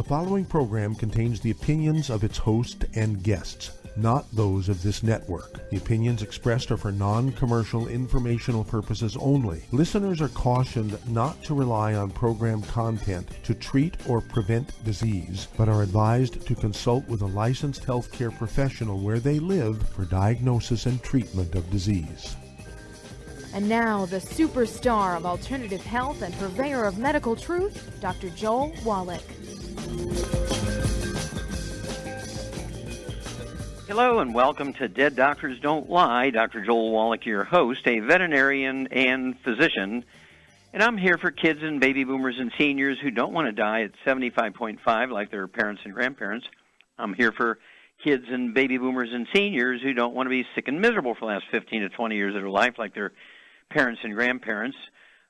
The following program contains the opinions of its host and guests, not those of this network. The opinions expressed are for non-commercial informational purposes only. Listeners are cautioned not to rely on program content to treat or prevent disease, but are advised to consult with a licensed healthcare professional where they live for diagnosis and treatment of disease. And now, the superstar of alternative health and purveyor of medical truth, Dr. Joel Wallach. Hello and welcome to Dead Doctors Don't Lie. Dr. Joel Wallach, your host, a veterinarian and physician. And I'm here for kids and baby boomers and seniors who don't want to die at 75.5 like their parents and grandparents. I'm here for kids and baby boomers and seniors who don't want to be sick and miserable for the last 15 to 20 years of their life like their parents and grandparents.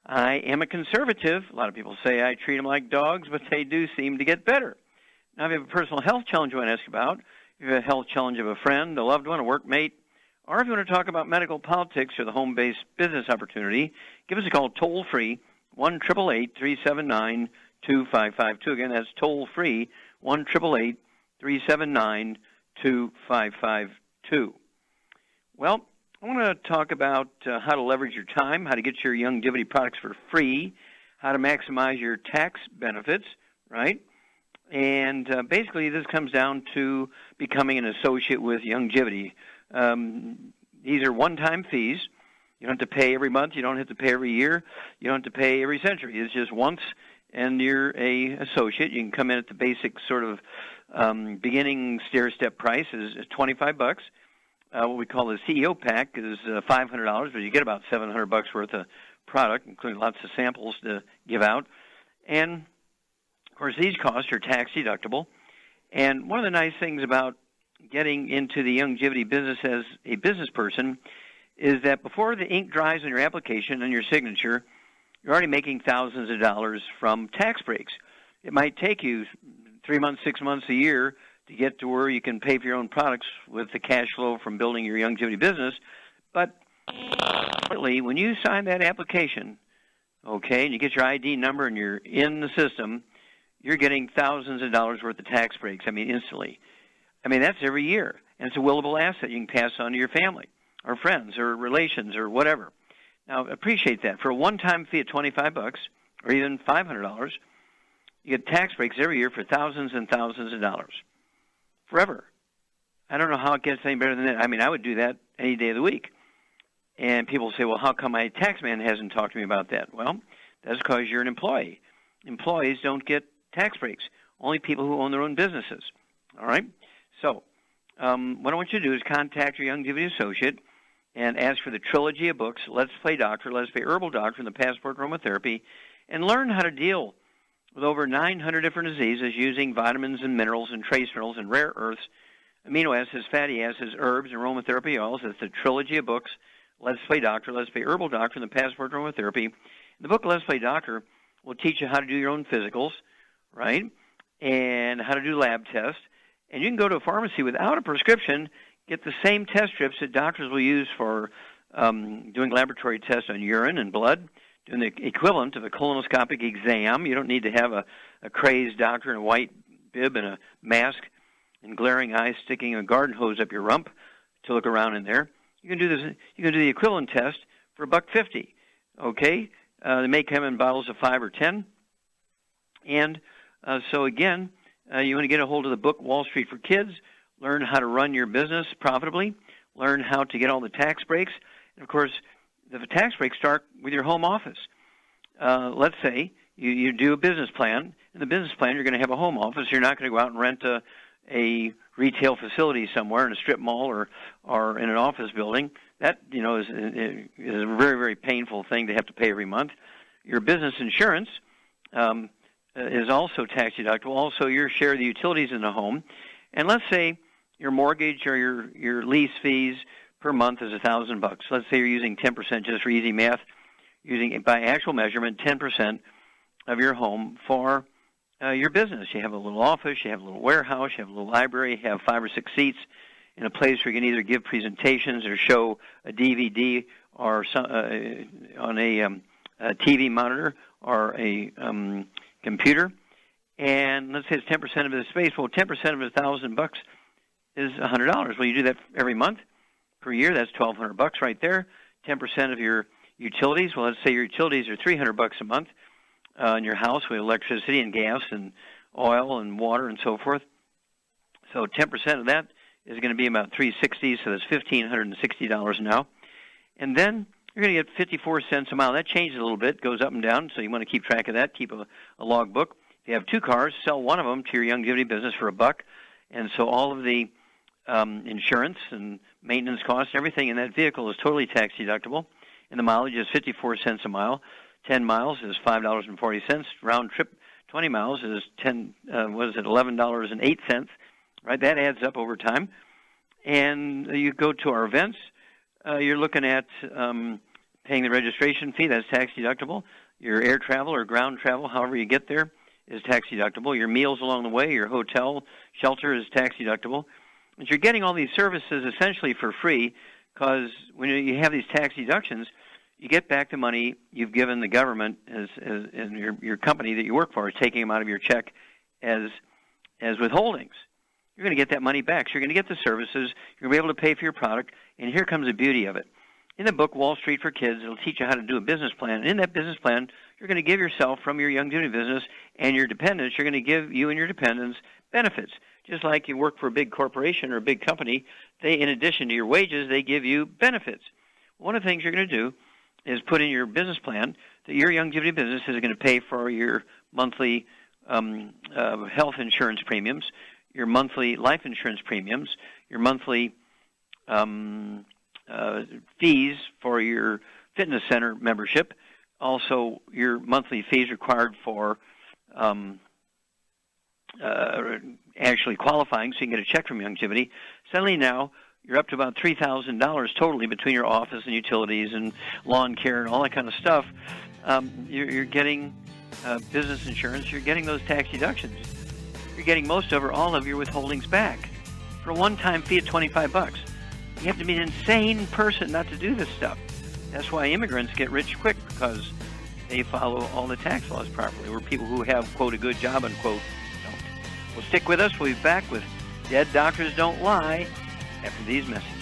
I am a conservative. A lot of people say I treat them like dogs, but they do seem to get better. Now, if you have a personal health challenge you want to ask about, if you have a health challenge of a friend, a loved one, a workmate, or if you want to talk about medical politics or the home-based business opportunity, give us a call toll-free, 1-888-379-2552. Again, that's toll-free, 1-888-379-2552. Well, I want to talk about how to leverage your time, how to get your Youngevity products for free, how to maximize your tax benefits, right? And basically this comes down to becoming an associate with Youngevity. These are one-time fees. You don't have to pay every month. You don't have to pay every year. You don't have to pay every century. It's just once, and you're a associate. You can come in at the basic sort of beginning stair-step price is $25. What we call the CEO pack is $500, but you get about $700 worth of product, including lots of samples to give out. And, of course, these costs are tax deductible. And one of the nice things about getting into the Youngevity business as a business person is that before the ink dries on your application and your signature, you're already making thousands of dollars from tax breaks. It might take you 3 months, 6 months, a year to get to where you can pay for your own products with the cash flow from building your Youngevity business. But when you sign that application, okay, and you get your ID number and you're in the system, you're getting thousands of dollars worth of tax breaks, instantly. That's every year. And it's a willable asset you can pass on to your family or friends or relations or whatever. Now, appreciate that. For a one-time fee of $25 or even $500, you get tax breaks every year for thousands and thousands of dollars. Forever. I don't know how it gets any better than that. I would do that any day of the week. And people say, well, how come my tax man hasn't talked to me about that? Well, that's because you're an employee. Employees don't get tax breaks. Only people who own their own businesses. All right? So what I want you to do is contact your Youngevity associate and ask for the trilogy of books, Let's Play Doctor, Let's Play Herbal Doctor, and the Passport Aromatherapy, and learn how to deal with over 900 different diseases using vitamins and minerals and trace minerals and rare earths, amino acids, fatty acids, herbs, and aromatherapy oils. It's the trilogy of books, Let's Play Doctor, Let's Play Herbal Doctor, and the Passport Aromatherapy. The book, Let's Play Doctor, will teach you how to do your own physicals, right, and how to do lab tests. And you can go to a pharmacy without a prescription, get the same test strips that doctors will use for doing laboratory tests on urine and blood, doing the equivalent of a colonoscopic exam. You don't need to have a crazed doctor in a white bib and a mask and glaring eyes sticking a garden hose up your rump to look around in there. You can do this. You can do the equivalent test for $1.50. Okay, they may come in bottles of 5 or 10. And so again, you want to get a hold of the book Wall Street for Kids. Learn how to run your business profitably. Learn how to get all the tax breaks. And of course, the tax breaks start with your home office. Let's say you do a business plan. In the business plan, you're going to have a home office. You're not going to go out and rent a retail facility somewhere in a strip mall or in an office building. That, is a very, very painful thing to have to pay every month. Your business insurance is also tax deductible. Also, your share of the utilities in the home. And let's say your mortgage or your lease fees per month is $1,000. Let's say you're using 10%, just for easy math, using by actual measurement 10% of your home for your business. You have a little office, you have a little warehouse, you have a little library, you have 5 or 6 seats in a place where you can either give presentations or show a DVD or on a TV monitor or a computer. and let's say it's 10% of his space. Well, 10% of $1,000 is $100. Well, you do that every month per year. That's $1,200 right there. 10% of your utilities. Well, let's say your utilities are $300 a month in your house with electricity and gas and oil and water and so forth. So 10% of that is going to be about $360. So that's $1,560 now. And then you're going to get 54 cents a mile. That changes a little bit, goes up and down, so you want to keep track of that, keep a log book. If you have two cars, sell one of them to your Youngevity business for $1. And so all of the insurance and maintenance costs, everything in that vehicle is totally tax deductible. And the mileage is 54 cents a mile. 10 miles is $5.40. Round trip 20 miles is $11.08, right? That adds up over time. And you go to our events, you're looking at paying the registration fee. That's tax deductible. Your air travel or ground travel, however you get there, is tax deductible. Your meals along the way, your hotel, shelter is tax deductible. And you're getting all these services essentially for free because when you have these tax deductions, you get back the money you've given the government and your company that you work for is taking them out of your check as withholdings. You're going to get that money back. So you're going to get the services. You're going to be able to pay for your product. And here comes the beauty of it. In the book, Wall Street for Kids, it'll teach you how to do a business plan. And in that business plan, you're going to give yourself from your Youngevity business and your dependents, you're going to give you and your dependents benefits. Just like you work for a big corporation or a big company, they, in addition to your wages, they give you benefits. One of the things you're going to do is put in your business plan that your Youngevity business is going to pay for your monthly health insurance premiums, your monthly life insurance premiums, your monthly fees for your fitness center membership, also your monthly fees required for actually qualifying so you can get a check from Youngevity. Suddenly now you're up to about $3,000 totally between your office and utilities and lawn care and all that kind of stuff. You're getting business insurance. You're getting those tax deductions. You're getting most of or all of your withholdings back for a one-time fee of $25. You have to be an insane person not to do this stuff. That's why immigrants get rich quick, because they follow all the tax laws properly, where people who have, quote, a good job, unquote, don't. Well, stick with us. We'll be back with Dead Doctors Don't Lie after these messages.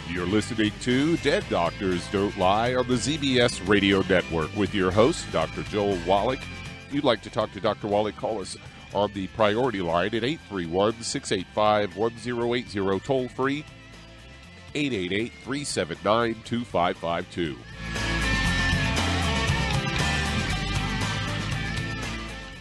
You're listening to Dead Doctors Don't Lie on the ZBS Radio Network with your host, Dr. Joel Wallach. If you'd like to talk to Dr. Wallach, call us on the priority line at 831-685-1080, toll free, 888-379-2552.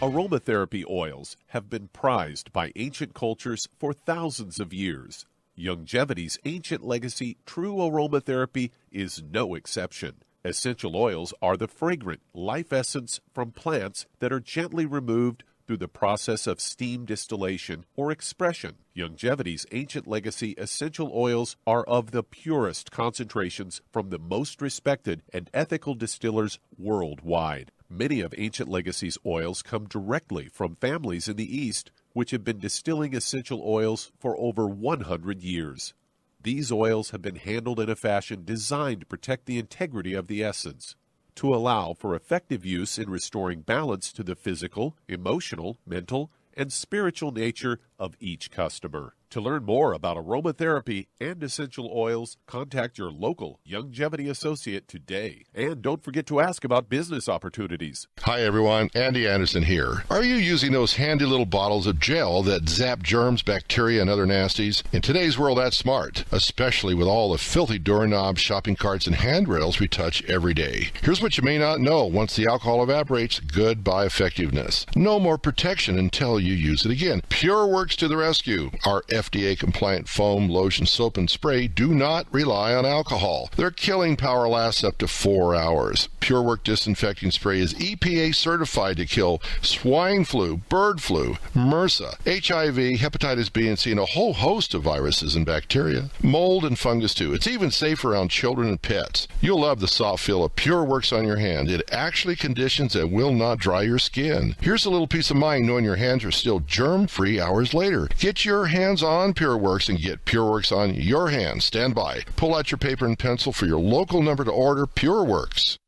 Aromatherapy oils have been prized by ancient cultures for thousands of years. Youngevity's ancient legacy, true aromatherapy, is no exception. Essential oils are the fragrant life essence from plants that are gently removed through the process of steam distillation or expression. Youngevity's ancient legacy essential oils are of the purest concentrations from the most respected and ethical distillers worldwide. Many of Ancient Legacy's oils come directly from families in the East, which have been distilling essential oils for over 100 years. These oils have been handled in a fashion designed to protect the integrity of the essence, to allow for effective use in restoring balance to the physical, emotional, mental, and spiritual nature of each customer. To learn more about aromatherapy and essential oils, contact your local Youngevity associate today. And don't forget to ask about business opportunities. Hi everyone, Andy Anderson here. Are you using those handy little bottles of gel that zap germs, bacteria, and other nasties? In today's world, that's smart, especially with all the filthy doorknobs, shopping carts, and handrails we touch every day. Here's what you may not know. Once the alcohol evaporates, goodbye effectiveness. No more protection until you use it again. Pure Works to the rescue. Our FDA-compliant foam, lotion, soap, and spray do not rely on alcohol. Their killing power lasts up to 4 hours. Pure Work disinfecting spray is EPA certified to kill swine flu, bird flu, MRSA, HIV, hepatitis B and C, and a whole host of viruses and bacteria. Mold and fungus too. It's even safe around children and pets. You'll love the soft feel of Pure Works on your hand. It actually conditions and will not dry your skin. Here's a little peace of mind knowing your hands are still germ-free hours later. Get your hands on Pure Works and get Pure Works on your hands. Stand by. Pull out your paper and pencil for your local number to order Pure Works.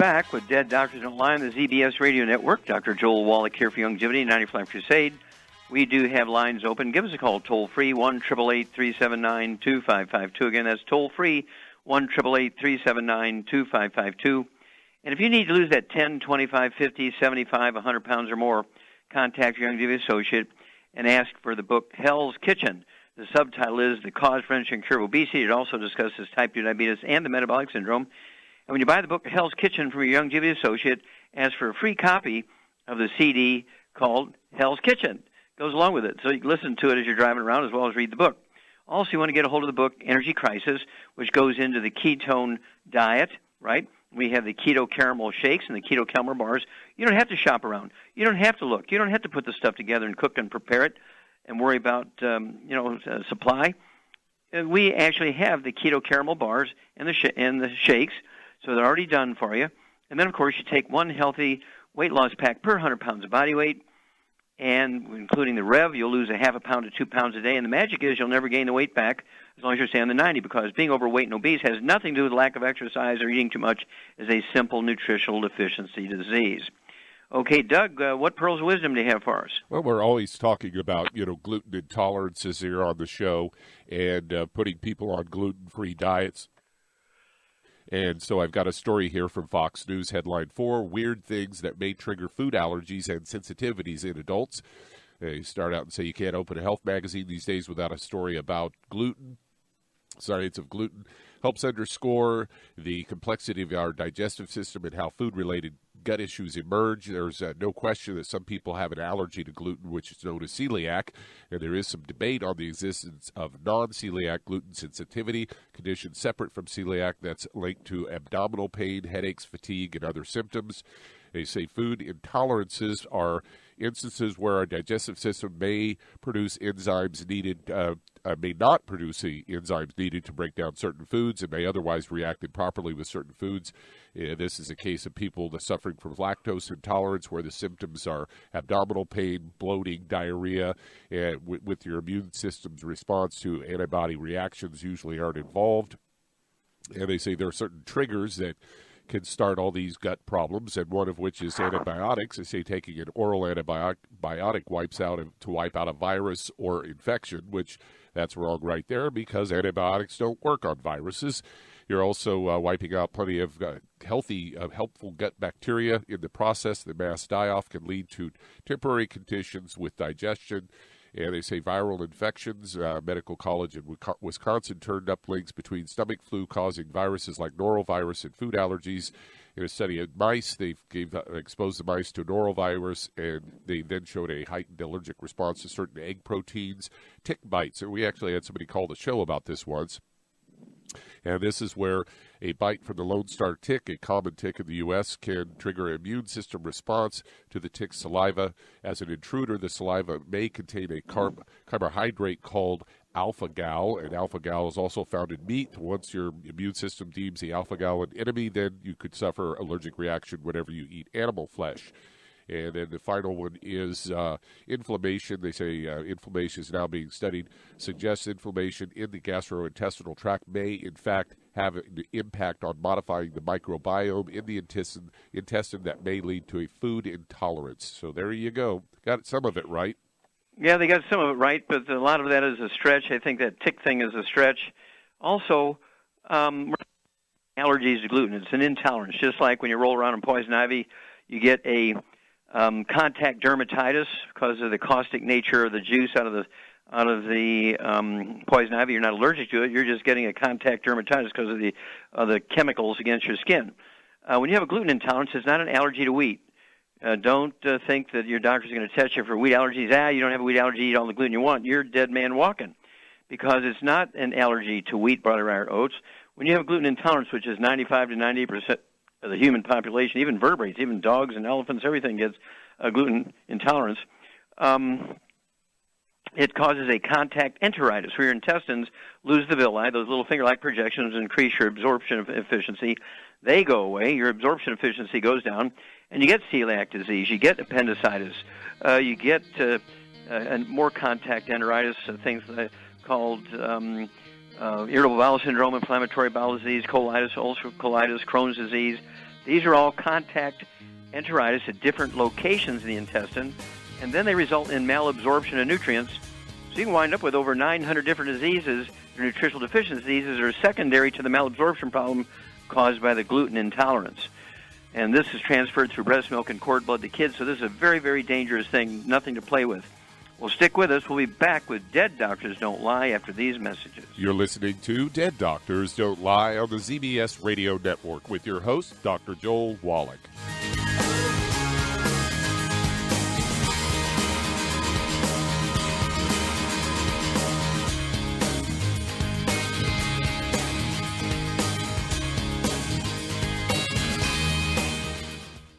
back with Dead Doctors Don't Lie on the ZBS Radio Network. Dr. Joel Wallach here for Youngevity, 95 Crusade. We do have lines open. Give us a call toll-free, 1-888-379-2552. Again, that's toll-free, 1-888-379-2552. And if you need to lose that 10, 25, 50, 75, 100 pounds or more, contact your Youngevity associate and ask for the book Hell's Kitchen. The subtitle is The Cause, Prevention, and Cure of Obesity. It also discusses type 2 diabetes and the metabolic syndrome. And when you buy the book Hell's Kitchen from your Youngevity associate, ask for a free copy of the CD called Hell's Kitchen. It goes along with it, so you can listen to it as you're driving around as well as read the book. Also, you want to get a hold of the book Energy Crisis, which goes into the ketone diet, right? We have the keto caramel shakes and the keto caramel bars. You don't have to shop around. You don't have to look. You don't have to put the stuff together and cook and prepare it and worry about, supply. We actually have the keto caramel bars and the shakes, so they're already done for you. And then, of course, you take one healthy weight loss pack per 100 pounds of body weight, and including the Rev, you'll lose a half a pound to 2 pounds a day. And the magic is you'll never gain the weight back as long as you're staying on the 90, because being overweight and obese has nothing to do with lack of exercise or eating too much. It's a simple nutritional deficiency disease. Okay, Doug, what pearls of wisdom do you have for us? Well, we're always talking about, gluten intolerances here on the show and putting people on gluten-free diets. And so I've got a story here from Fox News, headline 4, Weird Things That May Trigger Food Allergies and Sensitivities in Adults. They start out and say you can't open a health magazine these days without a story about gluten. Science of gluten helps underscore the complexity of our digestive system and how food-related gut issues emerge. There's no question that some people have an allergy to gluten, which is known as celiac, and there is some debate on the existence of non-celiac gluten sensitivity, conditions separate from celiac that's linked to abdominal pain, headaches, fatigue, and other symptoms. They say food intolerances are instances where our digestive system may produce enzymes needed, may not produce the enzymes needed to break down certain foods and may otherwise react improperly with certain foods. This is a case of people suffering from lactose intolerance, where the symptoms are abdominal pain, bloating, diarrhea, and with your immune system's response to antibody reactions usually aren't involved. And they say there are certain triggers that can start all these gut problems, and one of which is antibiotics. They say taking an oral antibiotic to wipe out a virus or infection, which that's wrong right there, because antibiotics don't work on viruses. You're also wiping out plenty of helpful gut bacteria in the process. The mass die-off can lead to temporary conditions with digestion. And they say viral infections. Medical College in Wisconsin turned up links between stomach flu causing viruses like norovirus and food allergies. In a study of mice, they exposed the mice to norovirus, and they then showed a heightened allergic response to certain egg proteins. Tick bites, and we actually had somebody call the show about this once. And this is where a bite from the Lone Star tick, a common tick in the U.S., can trigger an immune system response to the tick's saliva. As an intruder, the saliva may contain a carbohydrate called alpha-gal, and alpha-gal is also found in meat. Once your immune system deems the alpha-gal an enemy, then you could suffer allergic reaction whenever you eat animal flesh. And then the final one is inflammation. They say inflammation is now being studied, suggests inflammation in the gastrointestinal tract may, in fact, have an impact on modifying the microbiome in the intestine that may lead to a food intolerance. So there you go. Got some of it right. Yeah, they got some of it right, but a lot of that is a stretch. I think that tick thing is a stretch. Also, allergies to gluten. It's an intolerance. Just like when you roll around in poison ivy, you get a contact dermatitis because of the caustic nature of the juice out of the poison ivy. You're not allergic to it. You're just getting a contact dermatitis because of the chemicals against your skin. When you have a gluten intolerance, it's not an allergy to wheat. Don't think that your doctor's going to test you for wheat allergies. You don't have a wheat allergy, eat all the gluten you want. You're a dead man walking, because it's not an allergy to wheat, barley, rye, or oats. When you have gluten intolerance, which is 95 to 98% of the human population, even vertebrates, even dogs and elephants, everything gets a gluten intolerance. It causes a contact enteritis, where your intestines lose the villi, those little finger-like projections, and increase your absorption efficiency. They go away, your absorption efficiency goes down, and you get celiac disease, you get appendicitis, you get more contact enteritis, things called irritable bowel syndrome, inflammatory bowel disease, colitis, ulcerative colitis, Crohn's disease. These are all contact enteritis at different locations in the intestine, and then they result in malabsorption of nutrients. So you can wind up with over 900 different diseases, or nutritional deficiency diseases, are secondary to the malabsorption problem caused by the gluten intolerance. And this is transferred through breast milk and cord blood to kids, so this is a very, very dangerous thing, nothing to play with. Well, stick with us. We'll be back with Dead Doctors Don't Lie after these messages. You're listening to Dead Doctors Don't Lie on the ZBS Radio Network with your host, Dr. Joel Wallach.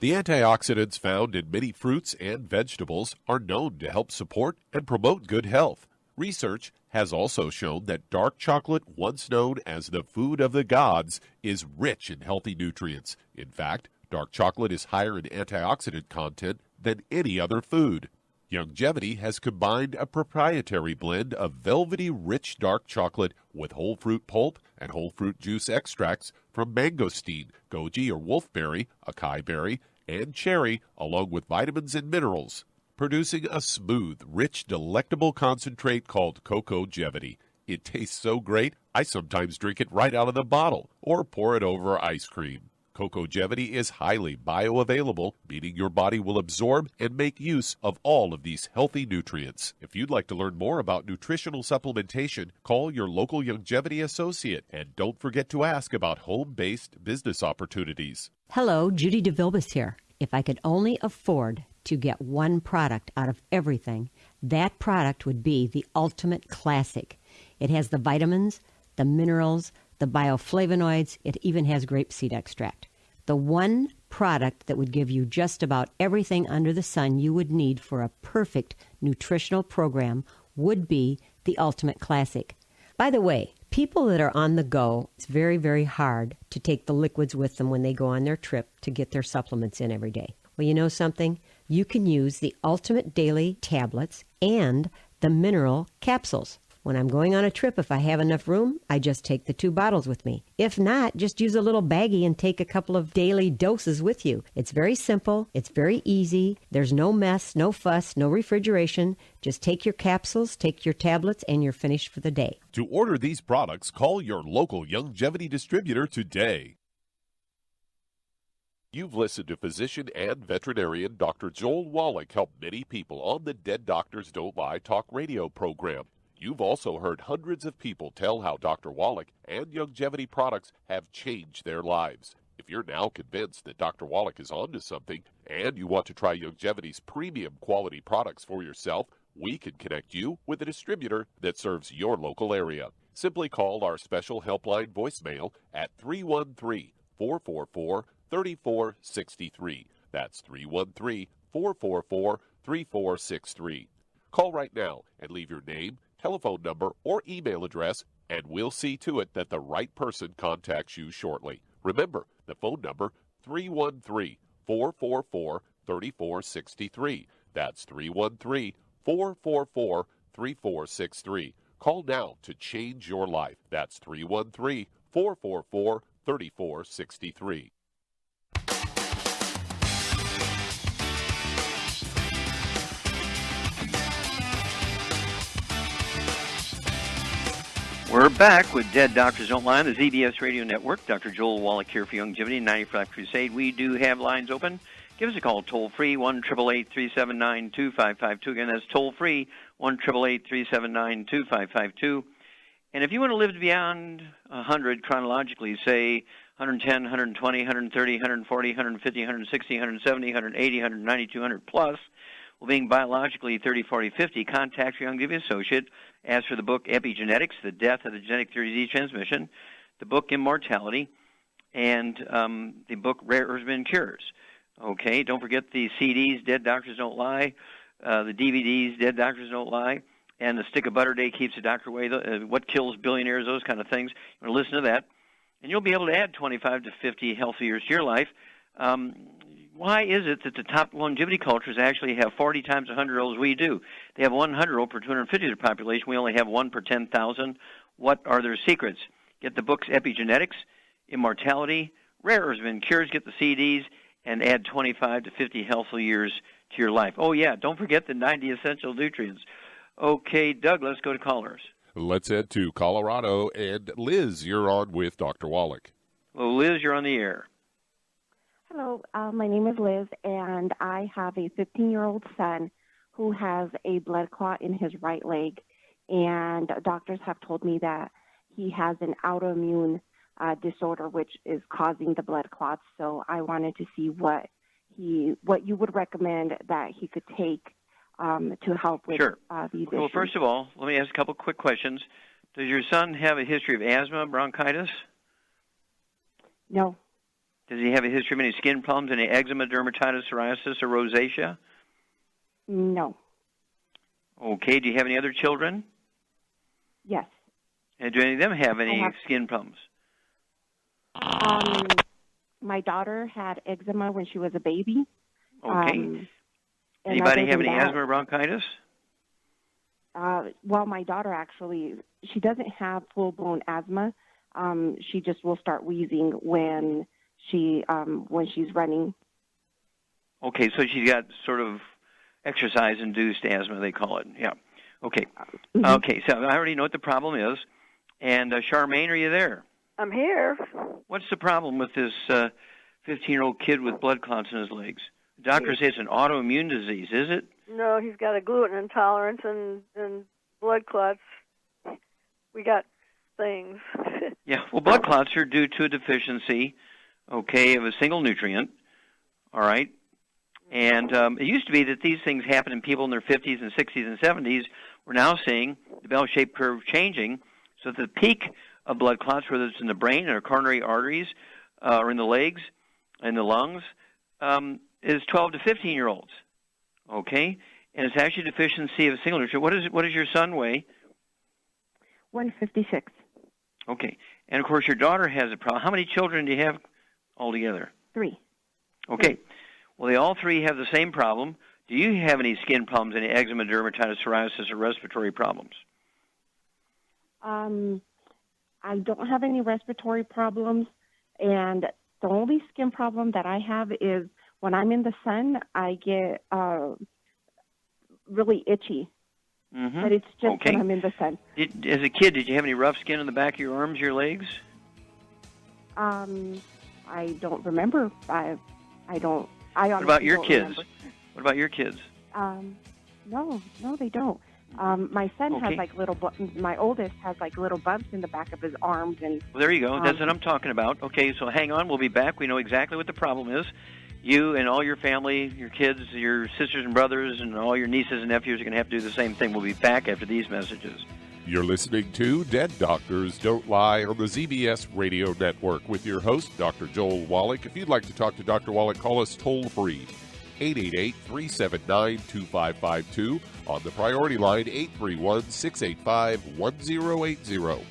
The antioxidants found in many fruits and vegetables are known to help support and promote good health. Research has also shown that dark chocolate, once known as the food of the gods, is rich in healthy nutrients. In fact, dark chocolate is higher in antioxidant content than any other food. Youngevity has combined a proprietary blend of velvety rich dark chocolate with whole fruit pulp and whole fruit juice extracts from mangosteen, goji or wolfberry, acai berry, and cherry, along with vitamins and minerals, producing a smooth, rich, delectable concentrate called Cocogevity. It tastes so great, I sometimes drink it right out of the bottle or pour it over ice cream. Cocogevity is highly bioavailable, meaning your body will absorb and make use of all of these healthy nutrients. If you'd like to learn more about nutritional supplementation, call your local Youngevity associate, and don't forget to ask about home-based business opportunities. Hello, Judy DeVilbus here. If I could only afford to get one product out of everything, that product would be the Ultimate Classic. It has the vitamins, the minerals, the bioflavonoids. It even has grapeseed extract. The one product that would give you just about everything under the sun you would need for a perfect nutritional program would be the Ultimate Classic. By the way, people that are on the go, it's very, very hard to take the liquids with them when they go on their trip to get their supplements in every day. Well, you know something? You can use the Ultimate Daily Tablets and the mineral capsules. When I'm going on a trip, if I have enough room, I just take the 2 bottles with me. If not, just use a little baggie and take a couple of daily doses with you. It's very simple. It's very easy. There's no mess, no fuss, no refrigeration. Just take your capsules, take your tablets, and you're finished for the day. To order these products, call your local Youngevity distributor today. You've listened to physician and veterinarian Dr. Joel Wallach help many people on the Dead Doctors Don't Lie talk radio program. You've also heard hundreds of people tell how Dr. Wallach and Youngevity products have changed their lives. If you're now convinced that Dr. Wallach is onto something and you want to try Youngevity's premium quality products for yourself, we can connect you with a distributor that serves your local area. Simply call our special helpline voicemail at 313-444-3463. That's 313-444-3463. Call right now and leave your name, telephone number, or email address, and we'll see to it that the right person contacts you shortly. Remember, the phone number, 313-444-3463. That's 313-444-3463. Call now to change your life. That's 313-444-3463. We're back with Dead Doctors Don't Lie on the ZBS Radio Network. Dr. Joel Wallach here for Youngevity, 95 Crusade. We do have lines open. Give us a call toll-free, 1-888-379-2552. Again, that's toll-free, 1-888-379-2552. And if you want to live beyond 100 chronologically, say 110, 120, 130, 140, 150, 160, 170, 180, 190, 200 plus, well, being biologically 30, 40, 50, contact your Youngevity associate. Ask for the book Epigenetics, The Death of the Genetic Theory of Disease Transmission, the book Immortality, and the book Rare Herbs and Cures. Okay, don't forget the CDs, Dead Doctors Don't Lie, the DVDs, Dead Doctors Don't Lie, and the Stick of Butter Day Keeps the Doctor Away, What Kills Billionaires, those kind of things. You want to listen to that, and you'll be able to add 25 to 50 healthy years to your life. Why is it that the top longevity cultures actually have 40 times 100-year-olds we do? They have 100-year-old per 250 of their population. We only have 1 per 10,000. What are their secrets? Get the books Epigenetics, Immortality, Rare has been cures. Get the CDs and add 25 to 50 healthful years to your life. Oh, yeah, don't forget the 90 essential nutrients. Okay, Doug, let's go to callers. Let's head to Colorado. And Liz, you're on with Dr. Wallach. Well, Liz, you're on the air. Hello, my name is Liz, and I have a 15-year-old son who has a blood clot in his right leg, and doctors have told me that he has an autoimmune disorder which is causing the blood clots. So I wanted to see what you would recommend that he could take to help with these issues. Well, first of all, let me ask a couple quick questions. Does your son have a history of asthma, bronchitis? No. Does he have a history of any skin problems, any eczema, dermatitis, psoriasis, or rosacea? No. Okay. Do you have any other children? Yes. And do any of them have any skin problems? My daughter had eczema when she was a baby. Okay. Anybody have any asthma or bronchitis? Well, my daughter actually, she doesn't have full-blown asthma. She just will start wheezing when she's running. Okay, so she's got sort of exercise-induced asthma, they call it. Yeah. Okay. Mm-hmm. Okay, so I already know what the problem is. And Charmaine, are you there? I'm here. What's the problem with this 15-year-old kid with blood clots in his legs? The doctor says it's an autoimmune disease, is it? No, he's got a gluten intolerance and blood clots. We got things. Yeah, well, blood clots are due to a deficiency, okay, of a single nutrient, all right? And it used to be that these things happen in people in their 50s and 60s and 70s. We're now seeing the bell-shaped curve changing, so that the peak of blood clots, whether it's in the brain or coronary arteries or in the legs and the lungs, is 12 to 15-year-olds, okay? And it's actually a deficiency of a single nutrient. What does your son weigh? 156. Okay. And, of course, your daughter has a problem. How many children do you have altogether? 3. Okay. Well, they all 3 have the same problem. Do you have any skin problems, any eczema, dermatitis, psoriasis, or respiratory problems? I don't have any respiratory problems, and the only skin problem that I have is when I'm in the sun, I get really itchy. Mm-hmm. But it's just when I'm in the sun. As a kid, did you have any rough skin on the back of your arms, your legs? I don't remember. I honestly What about your kids? Remember. What about your kids? No, they don't. My son has my oldest has little bumps in the back of his arms, and well, there you go. That's what I'm talking about. Okay, so hang on. We'll be back. We know exactly what the problem is. You and all your family, your kids, your sisters and brothers, and all your nieces and nephews are going to have to do the same thing. We'll be back after these messages. You're listening to Dead Doctors Don't Lie on the ZBS Radio Network with your host, Dr. Joel Wallach. If you'd like to talk to Dr. Wallach, call us toll-free, 888-379-2552. On the priority line, 831-685-1080.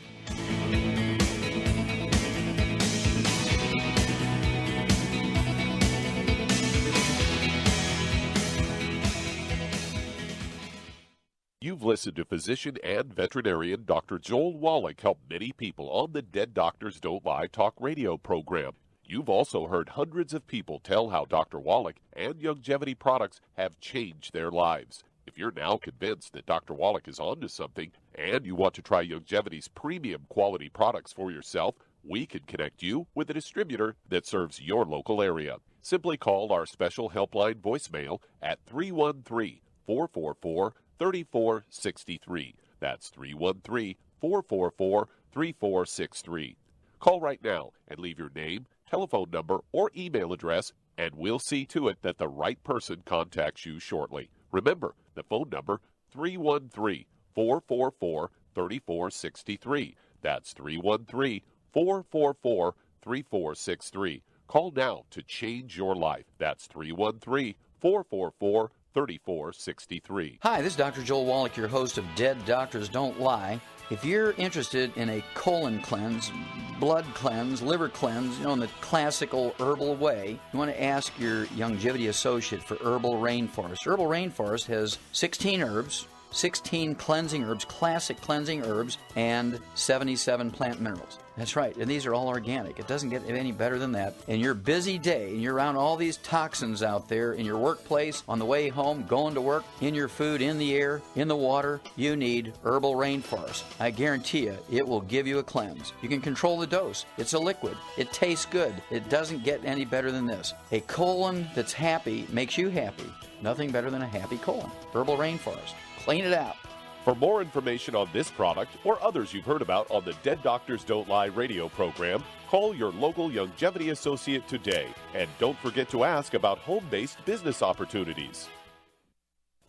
You've listened to physician and veterinarian Dr. Joel Wallach help many people on the Dead Doctors Don't Lie talk radio program. You've also heard hundreds of people tell how Dr. Wallach and Youngevity products have changed their lives. If you're now convinced that Dr. Wallach is onto something and you want to try Youngevity's premium quality products for yourself, we can connect you with a distributor that serves your local area. Simply call our special helpline voicemail at 313-444-3463. That's 313-444-3463. Call right now and leave your name, telephone number, or email address, and we'll see to it that the right person contacts you shortly. Remember, the phone number, 313-444-3463. That's 313-444-3463. Call now to change your life. That's 313-444-3463. Hi, this is Dr. Joel Wallach, your host of Dead Doctors Don't Lie. If you're interested in a colon cleanse, blood cleanse, liver cleanse, in the classical herbal way, you want to ask your Youngevity associate for Herbal Rainforest. Herbal Rainforest has 16 herbs, 16 cleansing herbs, classic cleansing herbs, and 77 plant minerals. That's right, and these are all organic. It doesn't get any better than that. In your busy day, and you're around all these toxins out there in your workplace, on the way home, going to work, in your food, in the air, in the water, you need Herbal Rainforest. I guarantee you, it will give you a cleanse. You can control the dose. It's a liquid. It tastes good. It doesn't get any better than this. A colon that's happy makes you happy. Nothing better than a happy colon. Herbal Rainforest. Clean it out. For more information on this product or others you've heard about on the Dead Doctors Don't Lie radio program, call your local Youngevity associate today. And don't forget to ask about home-based business opportunities.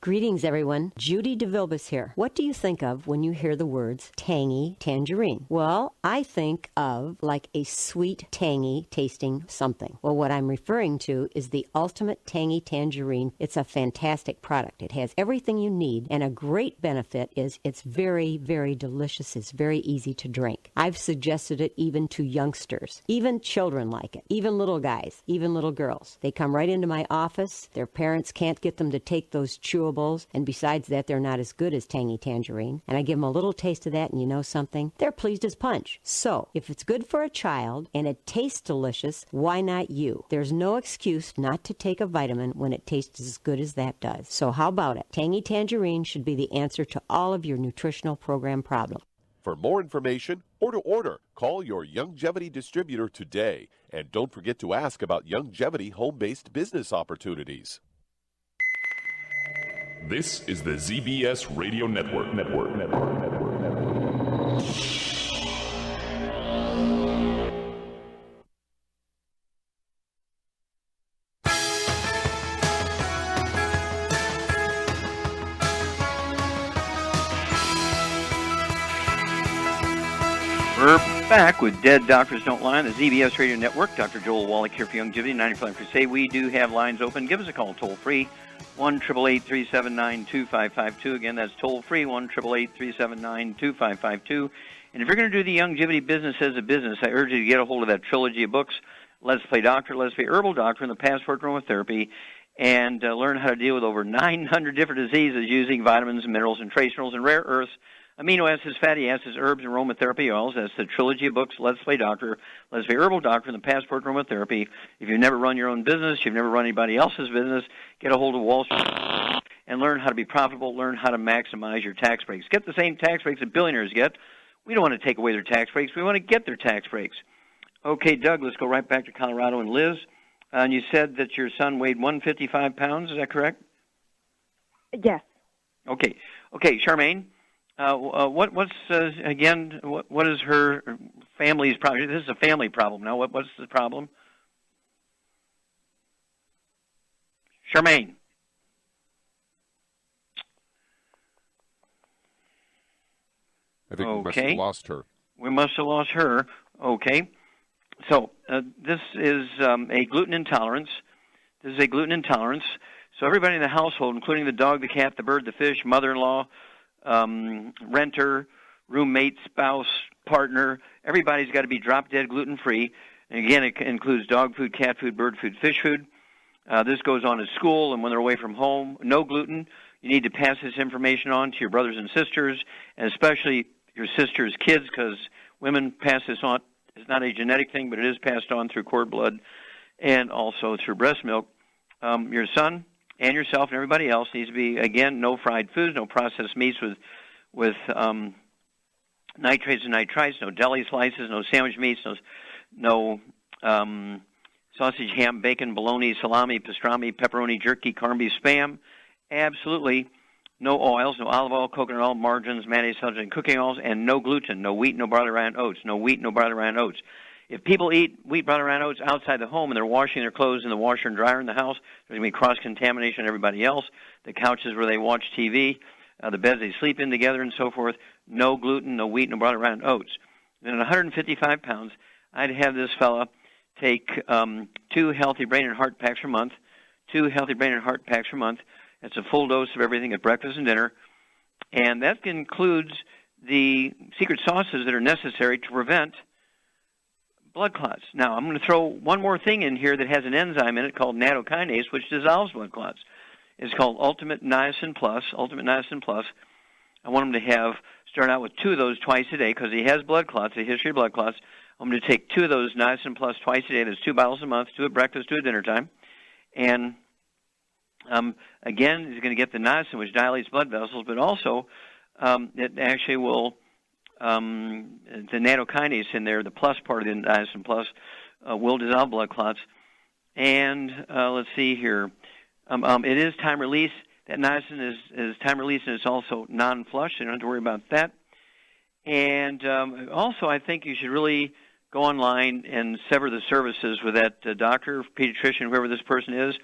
Greetings, everyone. Judy DeVilbus here. What do you think of when you hear the words tangy tangerine? Well, I think of like a sweet, tangy tasting something. Well, what I'm referring to is the Ultimate Tangy Tangerine. It's a fantastic product. It has everything you need, and a great benefit is it's very, very delicious. It's very easy to drink. I've suggested it even to youngsters. Even children like it. Even little guys. Even little girls. They come right into my office. Their parents can't get them to take those chewables, and besides that, they're not as good as Tangy Tangerine. And I give them a little taste of that, and you know something? They're pleased as punch. So, if it's good for a child and it tastes delicious, why not you? There's no excuse not to take a vitamin when it tastes as good as that does. So how about it? Tangy Tangerine should be the answer to all of your nutritional program problems. For more information or to order, call your Youngevity distributor today. And don't forget to ask about Youngevity home-based business opportunities. This is the ZBS Radio Network. We're back with Dead Doctors Don't Lie on the ZBS Radio Network. Dr. Joel Wallach here for Youngevity, 95 Crusade. We do have lines open. Give us a call toll-free, 1-888-379-2552. Again, that's toll-free, 1-888-379-2552. And if you're going to do the Youngevity business as a business, I urge you to get a hold of that trilogy of books, Let's Play Doctor, Let's Play Herbal Doctor, and the Passport Aromatherapy, and learn how to deal with over 900 different diseases using vitamins, minerals, and trace minerals and rare earths, amino acids, fatty acids, herbs, and aromatherapy oils. That's the trilogy of books, Let's Play Doctor, Let's Play Herbal Doctor, and the Passport Aromatherapy. If you've never run your own business, you've never run anybody else's business, get a hold of Wall Street and learn how to be profitable, learn how to maximize your tax breaks. Get the same tax breaks that billionaires get. We don't want to take away their tax breaks. We want to get their tax breaks. Okay, Doug, let's go right back to Colorado. And Liz, and you said that your son weighed 155 pounds. Is that correct? Yes. Okay, Charmaine. What is her family's problem? This is a family problem now. What's the problem? Charmaine. I think we must have lost her. We must have lost her. Okay. So this is a gluten intolerance. This is a gluten intolerance. So everybody in the household, including the dog, the cat, the bird, the fish, mother-in-law, renter, roommate, spouse, partner, everybody's got to be drop-dead gluten-free. And again, it includes dog food, cat food, bird food, fish food. This goes on at school and when they're away from home. No gluten. You need to pass this information on to your brothers and sisters, and especially your sister's kids, because women pass this on. It's not a genetic thing, but it is passed on through cord blood and also through breast milk. Your son and yourself and everybody else needs to be, again, no fried foods, no processed meats with nitrates and nitrites, no deli slices, no sandwich meats, no sausage, ham, bacon, bologna, salami, pastrami, pepperoni, jerky, corned beef, Spam. Absolutely no oils, no olive oil, coconut oil, margarines, mayonnaise, and cooking oils, and no gluten, no wheat, no barley, rye, and oats, no wheat, no barley, rye, and oats. If people eat wheat, barley, rye, and oats outside the home and they're washing their clothes in the washer and dryer in the house, there's going to be cross-contamination on everybody else. The couches where they watch TV, the beds they sleep in together, and so forth. No gluten, no wheat, no barley, rye, and oats. And at 155 pounds, I'd have this fella take 2 healthy brain and heart packs per month, 2 healthy brain and heart packs per month. That's a full dose of everything at breakfast and dinner. And that includes the secret sauces that are necessary to prevent blood clots. Now, I'm going to throw one more thing in here that has an enzyme in it called nattokinase, which dissolves blood clots. It's called Ultimate Niacin Plus. Ultimate Niacin Plus. I want them to have start out with 2 of those twice a day because he has blood clots, a history of blood clots. I'm going to take 2 of those niacin plus twice a day. That's 2 bottles a month, 2 at breakfast, 2 at dinner time. And again, he's going to get the niacin, which dilates blood vessels, but also it actually will, the nattokinase in there, the plus part of the niacin plus, will dissolve blood clots. And let's see here. It is time release. That niacin is time release, and it's also non-flush, so you don't have to worry about that. And also, I think you should really go online and sever the services with that doctor, pediatrician, whoever this person is,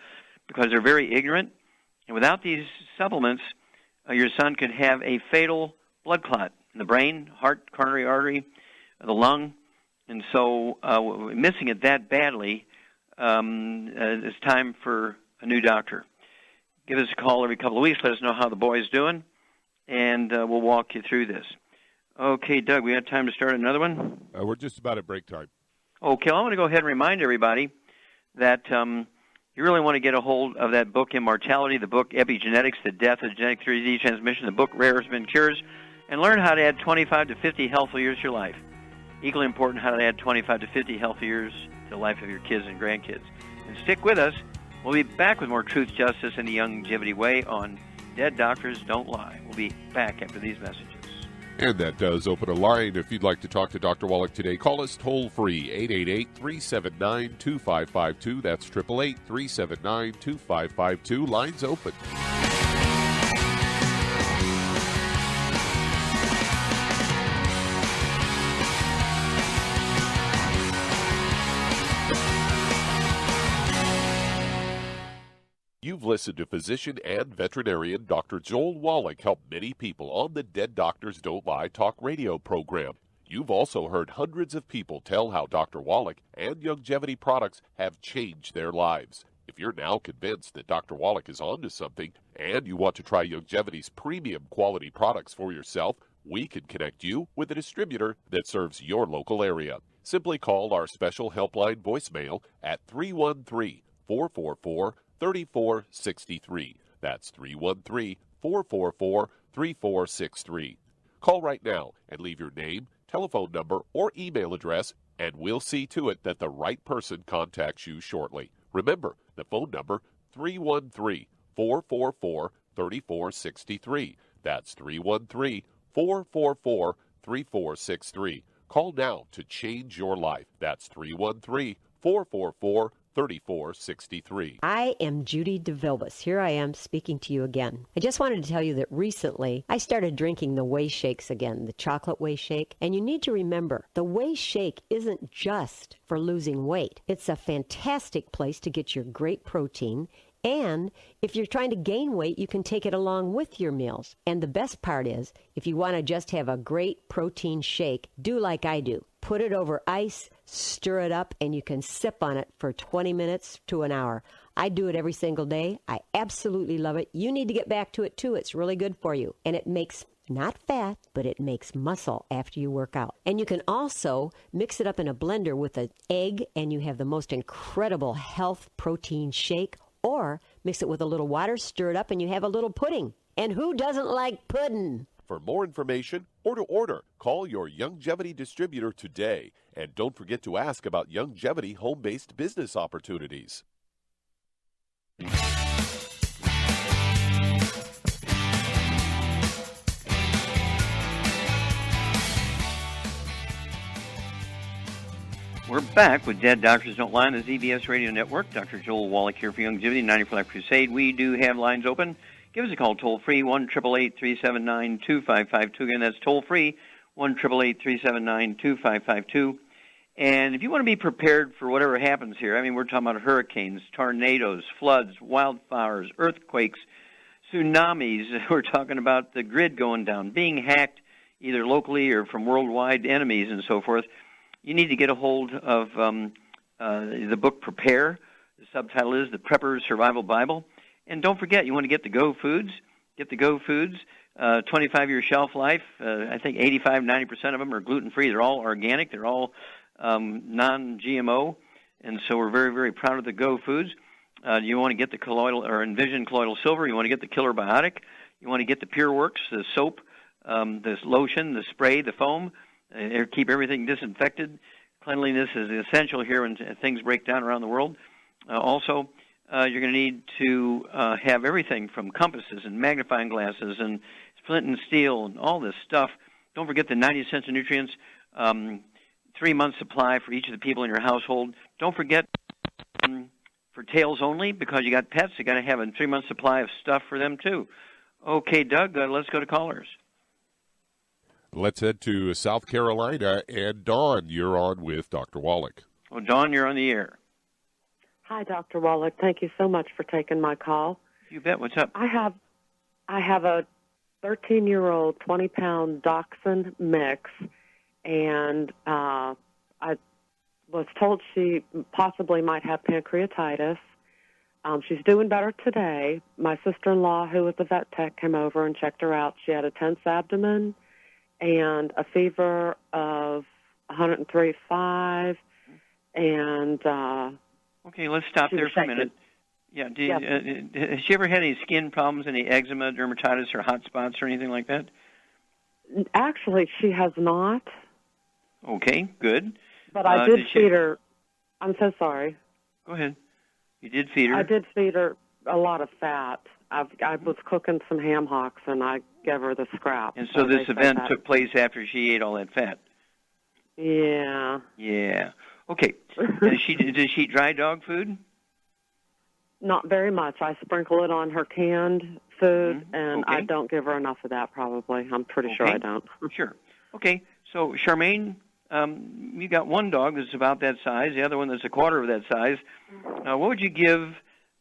because they're very ignorant. And without these supplements, your son could have a fatal blood clot in the brain, heart, coronary artery, the lung. And so missing it that badly, it's time for a new doctor. Give us a call every couple of weeks. Let us know how the boy's doing, and we'll walk you through this. Okay, Doug, we have time to start another one? We're just about at break time. Okay, well, I want to go ahead and remind everybody that you really want to get a hold of that book, Immortality, the book Epigenetics, The Death of Genetic 3D Transmission, the book Rare Earth Cures, and learn how to add 25 to 50 healthy years to your life. Equally important, how to add 25 to 50 healthy years to the life of your kids and grandkids. And stick with us. We'll be back with more Truth, Justice, and the Youngevity Way on Dead Doctors Don't Lie. We'll be back after these messages. And that does open a line. If you'd like to talk to Dr. Wallach today, call us toll-free, 888-379-2552. That's 888-379-2552. Lines open. You've listened to physician and veterinarian Dr. Joel Wallach help many people on the Dead Doctors Don't Lie talk radio program. You've also heard hundreds of people tell how Dr. Wallach and Youngevity products have changed their lives. If you're now convinced that Dr. Wallach is onto something and you want to try Youngevity's premium quality products for yourself, we can connect you with a distributor that serves your local area. Simply call our special helpline voicemail at 313-444-3463. That's 313-444-3463. Call right now and leave your name, telephone number, or email address, and we'll see to it that the right person contacts you shortly. Remember, the phone number, 313-444-3463. That's 313-444-3463. Call now to change your life. That's 313-444-3463. 3463. I am Judy DeVilbus. Here I am speaking to you again. I just wanted to tell you that recently I started drinking the Whey Shakes again, the chocolate Whey Shake. And you need to remember, the Whey Shake isn't just for losing weight. It's a fantastic place to get your great protein. And if you're trying to gain weight, you can take it along with your meals. And the best part is, if you want to just have a great protein shake, do like I do. Put it over ice, stir it up, and you can sip on it for 20 minutes to an hour. I do it every single day. I absolutely love it. You need to get back to it, too. It's really good for you. And it makes not fat, but it makes muscle after you work out. And you can also mix it up in a blender with an egg, and you have the most incredible health protein shake. Or mix it with a little water, stir it up, and you have a little pudding. And who doesn't like pudding? For more information or to order, call your Youngevity distributor today. And don't forget to ask about Youngevity home-based business opportunities. We're back with Dead Doctors Don't Lie on the ZBS Radio Network. Dr. Joel Wallach here for Youngevity, 90 for Life Crusade. We do have lines open. Give us a call toll-free, 1-888-379-2552. Again, that's toll-free, 1-888-379-2552. And if you want to be prepared for whatever happens here, I mean, we're talking about hurricanes, tornadoes, floods, wildfires, earthquakes, tsunamis. We're talking about the grid going down, being hacked either locally or from worldwide enemies and so forth. You need to get a hold of the book Prepare. The subtitle is The Prepper's Survival Bible. And don't forget, you want to get the Go Foods. Get the Go Foods, 25-year shelf life. I think 85-90% of them are gluten-free. They're all organic. They're all non-GMO. And so we're very, very proud of the Go Foods. You want to get the colloidal or Envision colloidal silver. You want to get the Killer Biotic. You want to get the Pure Works, the soap, this lotion, the spray, the foam, keep everything disinfected. Cleanliness is essential here when things break down around the world. Also, you're going to need to have everything from compasses and magnifying glasses and flint and steel and all this stuff. Don't forget the 90 cents of nutrients, 3-month supply for each of the people in your household. Don't forget for tails only, because you got pets, you got to have a 3-month supply of stuff for them too. Okay, Doug, let's go to callers. Let's head to South Carolina, and Dawn, you're on with Dr. Wallach. Oh, Dawn, you're on the air. Hi, Dr. Wallach. Thank you so much for taking my call. You bet. What's up? I have a 13-year-old 20-pound dachshund mix, and I was told she possibly might have pancreatitis. She's doing better today. My sister-in-law, who was a vet tech, came over and checked her out. She had a tense abdomen and a fever of 103.5, and okay, let's stop there for a minute. Yeah, has she ever had any skin problems, any eczema, dermatitis, or hot spots, or anything like that? Actually, she has not. Okay, good. But I did feed her. I'm so sorry. Go ahead. You did feed her? I did feed her a lot of fat. I was cooking some ham hocks, and I gave her the scraps. And so this event took place after she ate all that fat? Yeah. Yeah. Okay. Does she eat dry dog food? Not very much. I sprinkle it on her canned food, and I don't give her enough of that, probably. I'm pretty sure I don't. Sure. Okay. So, Charmaine, you got one dog that's about that size, the other one that's a quarter of that size. What would you give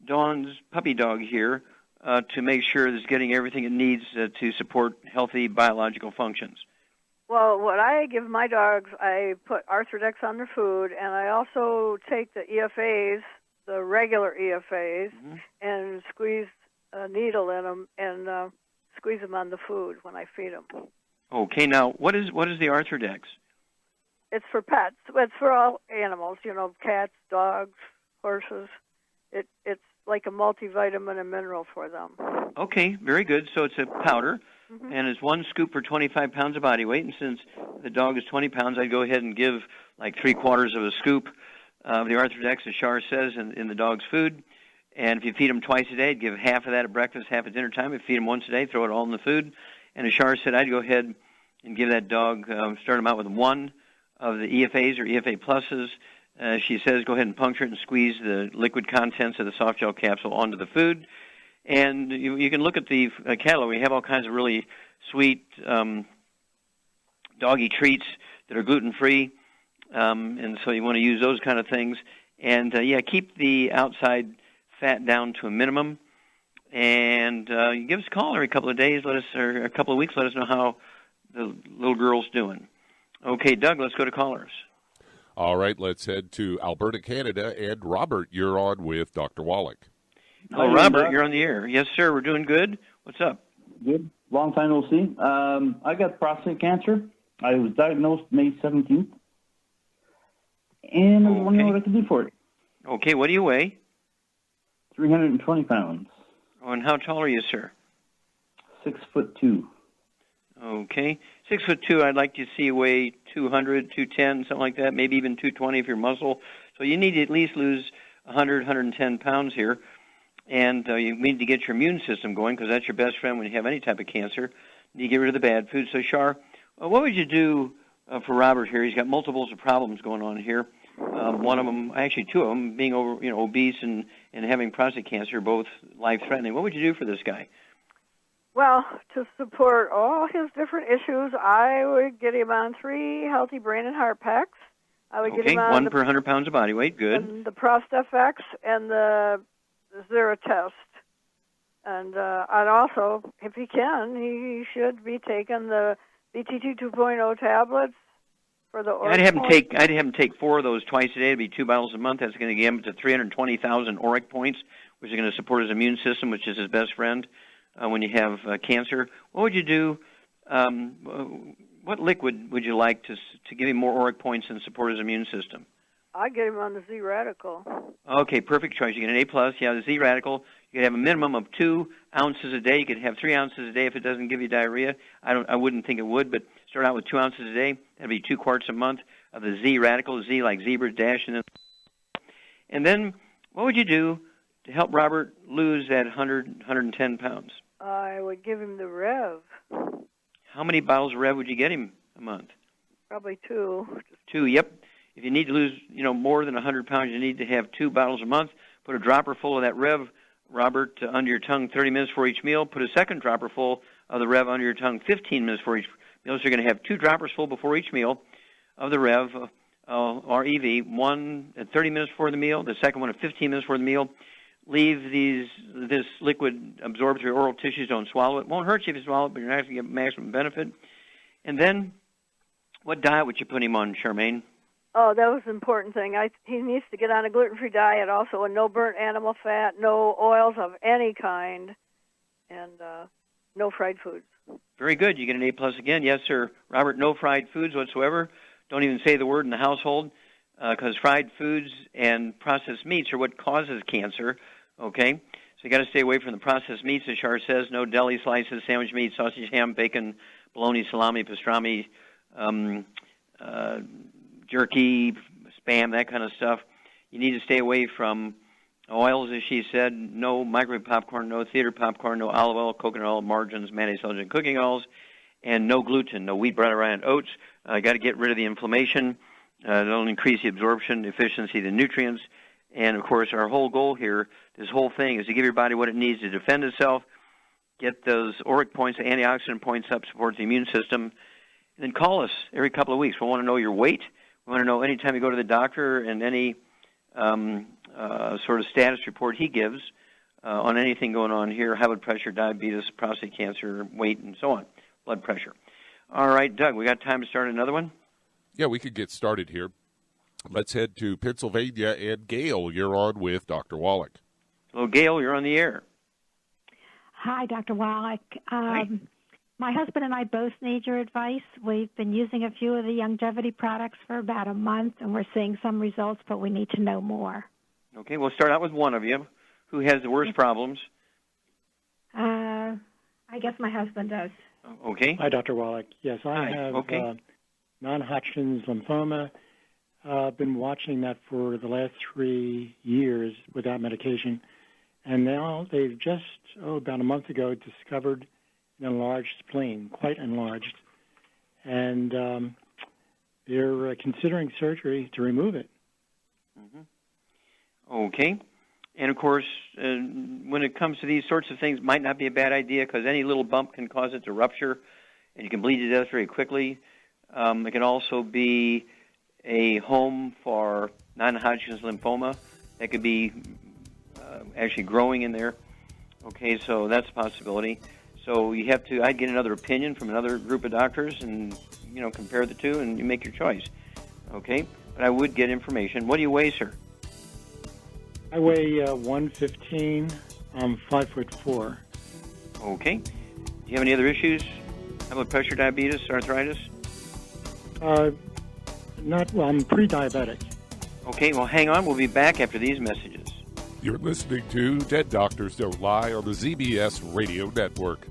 Dawn's puppy dog here to make sure it's getting everything it needs to support healthy biological functions? Well, what I give my dogs, I put Arthrodex on their food, and I also take the EFAs, the regular EFAs, and squeeze a needle in them and squeeze them on the food when I feed them. Okay. Now, what is the Arthrodex? It's for pets. It's for all animals, cats, dogs, horses. It's like a multivitamin and mineral for them. Okay, very good. So it's a powder, and it's 1 scoop per 25 pounds of body weight. And since the dog is 20 pounds, I'd go ahead and give like 3/4 of a scoop of the Arthrodex, as Char says, in the dog's food. And if you feed them twice a day, I'd give half of that at breakfast, half at dinner time. If you feed them once a day, throw it all in the food. And as Char said, I'd go ahead and give that dog, start them out with 1 of the EFAs or EFA pluses. She says go ahead and puncture it and squeeze the liquid contents of the soft gel capsule onto the food. And you can look at the catalog. We have all kinds of really sweet doggy treats that are gluten-free, and so you want to use those kind of things. And, keep the outside fat down to a minimum. And you give us a call every couple of days, or a couple of weeks, let us know how the little girl's doing. Okay, Doug, let's go to callers. All right, let's head to Alberta, Canada, and Robert, you're on with Dr. Wallach. Oh, Robert, you're on the air. Yes, sir, we're doing good. What's up? Good. Long time no see. I got prostate cancer. I was diagnosed May 17th, and I was wondering what I could do for it. Okay, what do you weigh? 320 pounds. Oh, and how tall are you, sir? 6'2". Okay. 6'2", I'd like to see you weigh 200, 210, something like that, maybe even 220 if you're muscle. So you need to at least lose 100, 110 pounds here. And you need to get your immune system going, because that's your best friend when you have any type of cancer. You need to get rid of the bad food. So, Char, what would you do for Robert here? He's got multiples of problems going on here. One of them, actually 2 of them, being obese and having prostate cancer, both life-threatening. What would you do for this guy? Well, to support all his different issues, I would get him on 3 healthy brain and heart packs. I would get him on 1 per 100 pounds of body weight. Good. And the ProstFX and the Zero test. And also, if he can, he should be taking the BTT 2.0 tablets for the I'd have him take 4 of those twice a day. It'd be 2 bottles a month. That's going to get him to 320,000 ORAC points, which is going to support his immune system, which is his best friend when you have cancer. What would you do? What liquid would you like to give him more ORAC points and support his immune system? I get him on the Z radical. Okay, perfect choice. You get an A+. Yeah, the Z radical. You could have a minimum of 2 ounces a day. You could have 3 ounces a day if it doesn't give you diarrhea. I wouldn't think it would, but start out with 2 ounces a day. That'd be 2 quarts a month of the Z radical. Z like zebra dash, and then what would you do to help Robert lose that 110 pounds? I would give him the Rev. How many bottles of Rev would you get him a month? Probably 2. 2, yep. If you need to lose, more than 100 pounds, you need to have 2 bottles a month. Put a dropper full of that Rev, Robert, under your tongue 30 minutes for each meal. Put a second dropper full of the Rev under your tongue 15 minutes for each meal. So you're going to have 2 droppers full before each meal of the Rev, REV, one at 30 minutes before the meal, the second one at 15 minutes before the meal. Leave this liquid absorbed through your oral tissues. Don't swallow it. Won't hurt you if you swallow it, but you're not going to get maximum benefit. And then, what diet would you put him on, Charmaine? Oh, that was an important thing. He needs to get on a gluten-free diet, also a no burnt animal fat, no oils of any kind, and no fried foods. Very good. You get an A+ again. Yes, sir. Robert, no fried foods whatsoever. Don't even say the word in the household, because fried foods and processed meats are what causes cancer, okay? So you got to stay away from the processed meats, as Char says. No deli slices, sandwich meat, sausage, ham, bacon, bologna, salami, pastrami, jerky, Spam, that kind of stuff. You need to stay away from oils, as she said. No microwave popcorn, no theater popcorn, no olive oil, coconut oil, margarines, mayonnaise, and cooking oils, and no gluten, no wheat, bread, rye, and oats. Got to get rid of the inflammation. It'll increase the absorption, efficiency of the nutrients. And, of course, our whole goal here, this whole thing, is to give your body what it needs to defend itself, get those auric points, the antioxidant points up, support the immune system, and then call us every couple of weeks. We want to know your weight. We want to know anytime you go to the doctor and any sort of status report he gives on anything going on here, high blood pressure, diabetes, prostate cancer, weight, and so on, blood pressure. All right, Doug, we got time to start another one? Yeah, we could get started here. Let's head to Pennsylvania, and Gail, you're on with Dr. Wallach. Hello, Gail, you're on the air. Hi, Dr. Wallach. Hi. My husband and I both need your advice. We've been using a few of the Youngevity products for about a month, and we're seeing some results, but we need to know more. Okay, we'll start out with one of you. Who has the worst problems? I guess my husband does. Okay. Hi, Dr. Wallach. Yes, I have non-Hodgkin's lymphoma. I've been watching that for the last 3 years without medication. And now they've just, about a month ago, discovered an enlarged spleen, quite enlarged. And they're considering surgery to remove it. Mm-hmm. Okay. And, of course, when it comes to these sorts of things, it might not be a bad idea because any little bump can cause it to rupture, and you can bleed to death very quickly. It can also be a home for non-Hodgkin's lymphoma that could be actually growing in there. Okay, so that's a possibility. So you have to, I'd get another opinion from another group of doctors and, compare the two and you make your choice. Okay, but I would get information. What do you weigh, sir? I weigh 115. I'm 5'4". Okay. Do you have any other issues? High blood pressure, diabetes, arthritis? I'm pre-diabetic. Okay, well, hang on. We'll be back after these messages. You're listening to Dead Doctors Don't Lie on the ZBS Radio Network.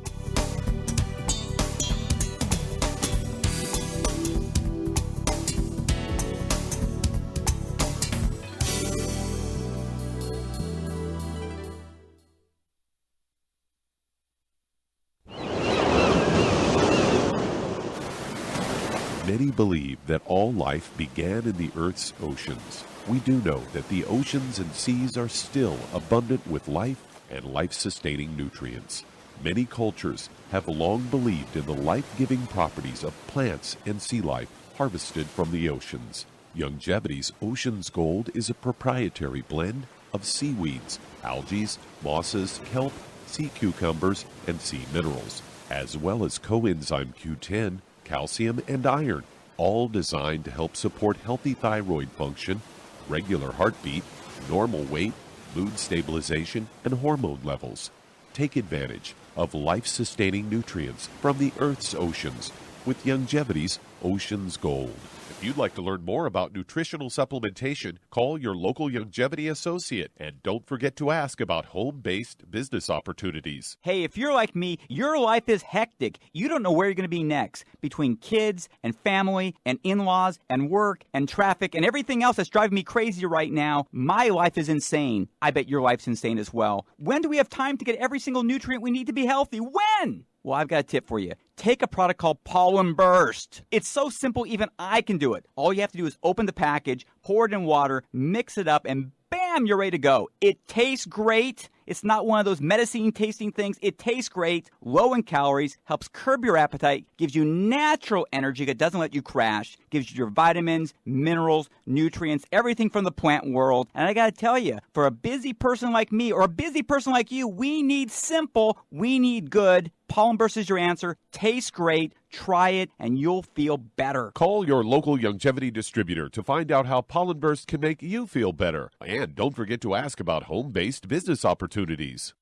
Many believe that all life began in the Earth's oceans. We do know that the oceans and seas are still abundant with life and life-sustaining nutrients. Many cultures have long believed in the life-giving properties of plants and sea life harvested from the oceans. Youngevity's Ocean's Gold is a proprietary blend of seaweeds, algae, mosses, kelp, sea cucumbers, and sea minerals, as well as coenzyme Q10, calcium, and iron, all designed to help support healthy thyroid function, regular heartbeat, normal weight, mood stabilization, and hormone levels. Take advantage of life-sustaining nutrients from the Earth's oceans with Youngevity's Ocean's Gold. If you'd like to learn more about nutritional supplementation, call your local Youngevity associate, and don't forget to ask about home-based business opportunities. Hey, if you're like me, your life is hectic. You don't know where you're going to be next. Between kids and family and in-laws and work and traffic and everything else that's driving me crazy right now, my life is insane. I bet your life's insane as well. When do we have time to get every single nutrient we need to be healthy? When? Well, I've got a tip for you. Take a product called Pollen Burst. It's so simple, even I can do it. All you have to do is open the package, pour it in water, mix it up, and bam, you're ready to go. It tastes great. It's not one of those medicine-tasting things. It tastes great, low in calories, helps curb your appetite, gives you natural energy that doesn't let you crash, gives you your vitamins, minerals, nutrients, everything from the plant world. And I got to tell you, for a busy person like me or a busy person like you, we need simple, we need good. Pollen Burst is your answer. Tastes great. Try it, and you'll feel better. Call your local Youngevity distributor to find out how Pollen Burst can make you feel better. And don't forget to ask about home-based business opportunities.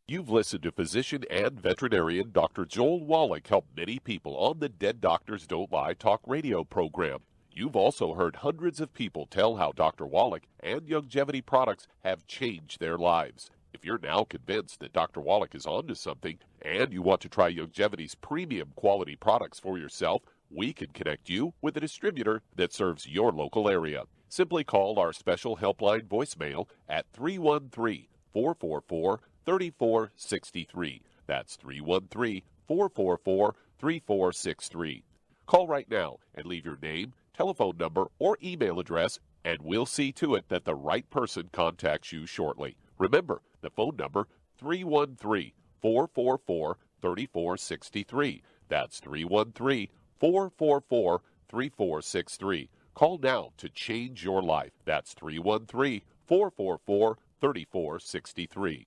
You've listened to physician and veterinarian Dr. Joel Wallach help many people on the Dead Doctors Don't Lie talk radio program. You've also heard hundreds of people tell how Dr. Wallach and Youngevity products have changed their lives. If you're now convinced that Dr. Wallach is onto something and you want to try Youngevity's premium quality products for yourself, we can connect you with a distributor that serves your local area. Simply call our special helpline voicemail at 313-444-3463. That's 313-444-3463. Call right now and leave your name, telephone number, or email address, and we'll see to it that the right person contacts you shortly. Remember, the phone number, 313-444-3463. That's 313-444-3463. Call now to change your life. That's 313-444-3463.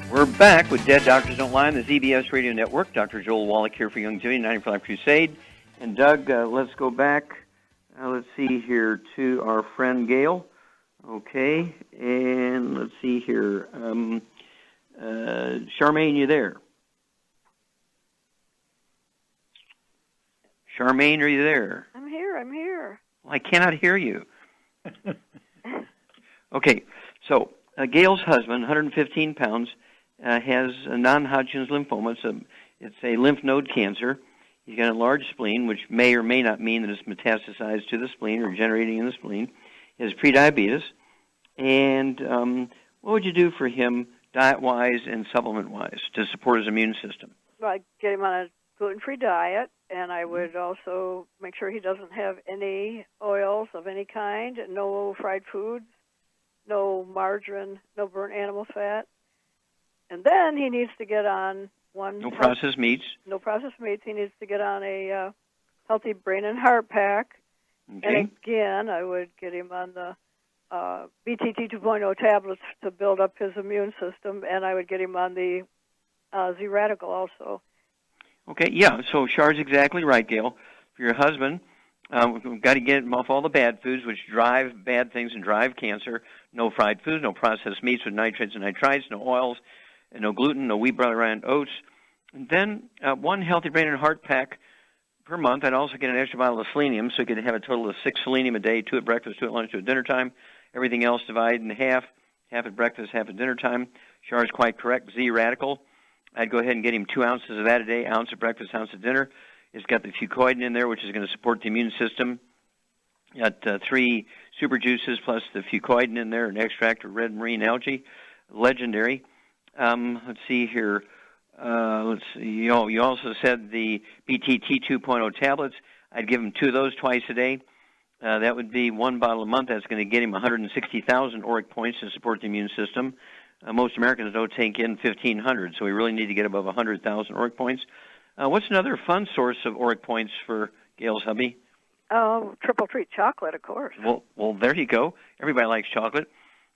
We're back with Dead Doctors Don't Lie on the ZBS Radio Network. Dr. Joel Wallach here for Youngevity, 90 for Life Crusade. And Doug, let's go back, let's see here, to our friend Gail. Okay, and let's see here. Charmaine, you there? Charmaine, are you there? I'm here. Well, I cannot hear you. Okay, so Gail's husband, 115 pounds, has a non-Hodgkin's lymphoma. It's a lymph node cancer. He's got a large spleen, which may or may not mean that it's metastasized to the spleen or generating in the spleen. He has prediabetes. And what would you do for him diet-wise and supplement-wise to support his immune system? Well, I'd get him on a gluten-free diet, and I would also make sure he doesn't have any oils of any kind, no fried foods, no margarine, no burnt animal fat. And then he needs to get on no processed meats. No processed meats. He needs to get on a healthy brain and heart pack. Okay. And again, I would get him on the BTT 2.0 tablets to build up his immune system, and I would get him on the Z-Radical also. Okay, yeah, so Char's exactly right, Gail. For your husband, we've got to get him off all the bad foods, which drive bad things and drive cancer. No fried foods, no processed meats with nitrates and nitrites, no oils, and no gluten, no wheat, barley, rye, and oats. And then one healthy brain and heart pack per month. I'd also get an extra bottle of selenium, so you could have a total of 6 selenium a day, 2 at breakfast, 2 at lunch, 2 at dinner time. Everything else divided in half at breakfast, half at dinner time. Char's quite correct. Z-Radical, I'd go ahead and get him 2 ounces of that a day, ounce at breakfast, ounce at dinner. It's got the fucoidan in there, which is going to support the immune system. Got 3 super juices plus the fucoidan in there, an extract of red marine algae. Legendary. Let's see here. Let's see. You also said the BTT 2.0 tablets. I'd give him 2 of those twice a day. That would be 1 bottle a month. That's going to get him 160,000 auric points to support the immune system. Most Americans don't take in 1,500, so we really need to get above 100,000 auric points. What's another fun source of auric points for Gail's hubby? Oh, triple treat chocolate, of course. Well, there you go. Everybody likes chocolate.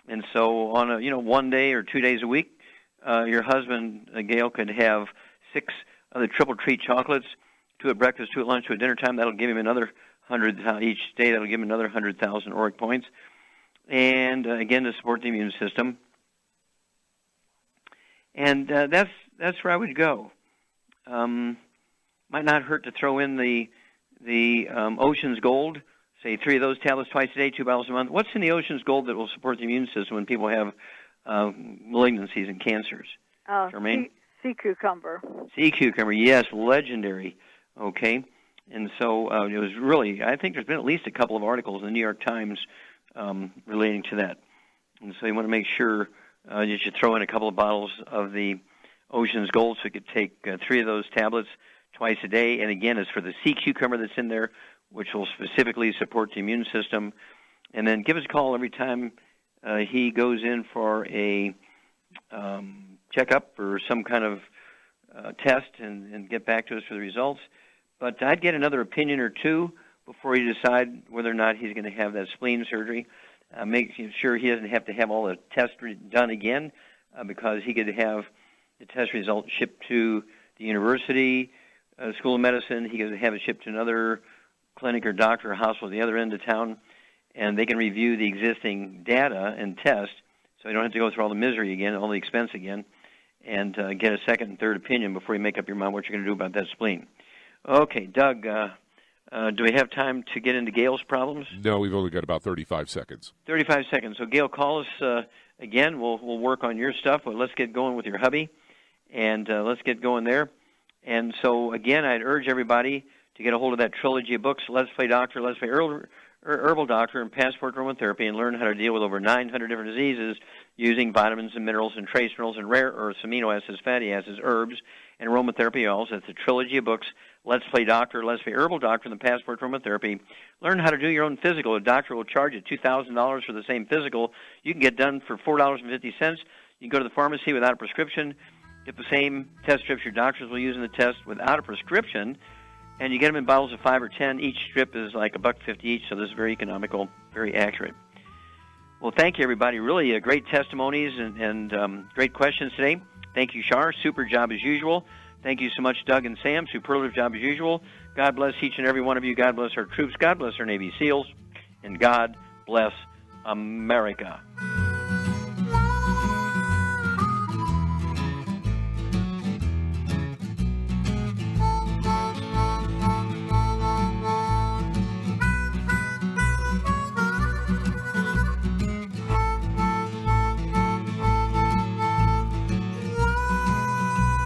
And so on a 1 day or 2 days a week, your husband, Gail, could have 6 of the triple treat chocolates, 2 at breakfast, 2 at lunch, 2 at dinner time. That'll give him another 100 each day. That'll give him another 100,000 auric points. And again, to support the immune system. And that's where I would go. Might not hurt to throw in the Ocean's Gold, say 3 of those tablets twice a day, 2 bottles a month. What's in the Ocean's Gold that will support the immune system when people have malignancies and cancers? Charmaine? Sea cucumber. Sea cucumber, yes, legendary. Okay. And so it was really, I think there's been at least a couple of articles in the New York Times relating to that. And so you want to make sure you should throw in a couple of bottles of the Ocean's Gold so you could take 3 of those tablets twice a day. And again, it's for the sea cucumber that's in there, which will specifically support the immune system. And then give us a call every time he goes in for a checkup or some kind of test and get back to us for the results. But I'd get another opinion or 2 before you decide whether or not he's going to have that spleen surgery. Make sure he doesn't have to have all the tests done again because he could have the test result shipped to the university, School of Medicine. He could have it shipped to another clinic or doctor or hospital at the other end of town, and they can review the existing data and test so you don't have to go through all the misery again, all the expense again, and get a second and third opinion before you make up your mind what you're going to do about that spleen. Okay, Doug, do we have time to get into Gail's problems? No, we've only got about 35 seconds. 35 seconds. So, Gail, call us again. We'll work on your stuff. Well, let's get going with your hubby, and let's get going there. And so, again, I'd urge everybody to get a hold of that trilogy of books, Let's Play Doctor, Let's Play Herbal Doctor, and Passport Aromatherapy, and learn how to deal with over 900 different diseases using vitamins and minerals and trace minerals and rare earths, amino acids, fatty acids, herbs, and aromatherapy oils. That's a trilogy of books, Let's Play Doctor, Let's Play Herbal Doctor, and the Passport Aromatherapy. Learn how to do your own physical. A doctor will charge you $2,000 for the same physical. You can get done for $4.50. You can go to the pharmacy without a prescription, get the same test strips your doctors will use in the test without a prescription, and you get them in bottles of 5 or 10. Each strip is like $1.50 each, so this is very economical, very accurate. Well, thank you, everybody. Really great testimonies and great questions today. Thank you, Shar. Super job as usual. Thank you so much, Doug and Sam. Superlative job as usual. God bless each and every one of you. God bless our troops. God bless our Navy SEALs. And God bless America.